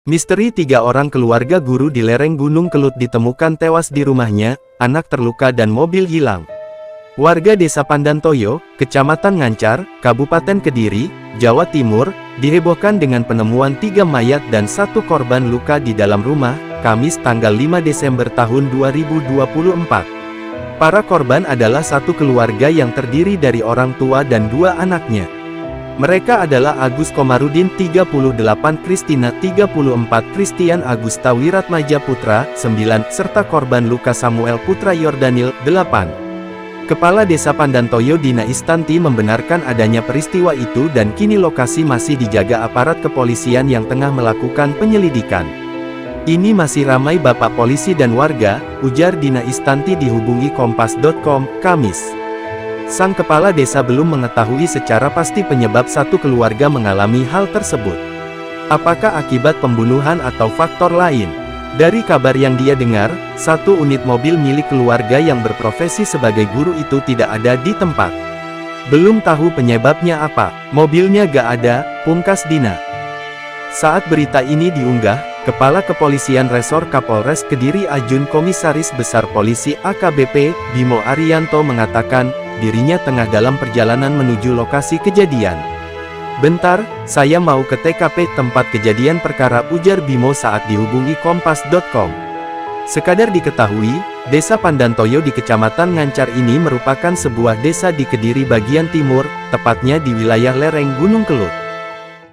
Misteri 3 orang keluarga guru di lereng Gunung Kelut ditemukan tewas di rumahnya, anak terluka dan mobil hilang. Warga Desa Pandantoyo, Kecamatan Ngancar, Kabupaten Kediri, Jawa Timur, dihebohkan dengan penemuan 3 mayat dan 1 korban luka di dalam rumah, Kamis tanggal 5 Desember tahun 2024. Para korban adalah satu keluarga yang terdiri dari orang tua dan 2 anaknya. Mereka adalah Agus Komarudin 38, Kristina 34, Christian Agusta Wiratmaja Putra 9, serta korban luka Samuel Putra Yordanil 8. Kepala Desa Pandantoyo Dina Istanti membenarkan adanya peristiwa itu dan kini lokasi masih dijaga aparat kepolisian yang tengah melakukan penyelidikan. Ini masih ramai Bapak Polisi dan warga, ujar Dina Istanti dihubungi Kompas.com, Kamis. Sang kepala desa belum mengetahui secara pasti penyebab satu keluarga mengalami hal tersebut. Apakah akibat pembunuhan atau faktor lain? Dari kabar yang dia dengar, 1 unit mobil milik keluarga yang berprofesi sebagai guru itu tidak ada di tempat. Belum tahu penyebabnya apa, mobilnya gak ada, pungkas Dina. Saat berita ini diunggah, Kepala Kepolisian Resor Kapolres Kediri Ajun Komisaris Besar Polisi AKBP, Bimo Arianto mengatakan, dirinya tengah dalam perjalanan menuju lokasi kejadian. "Bentar, saya mau ke TKP tempat kejadian perkara," ujar Bimo saat dihubungi Kompas.com. Sekadar diketahui, Desa Pandantoyo di Kecamatan Ngancar ini merupakan sebuah desa di Kediri bagian timur, tepatnya di wilayah lereng Gunung Kelut.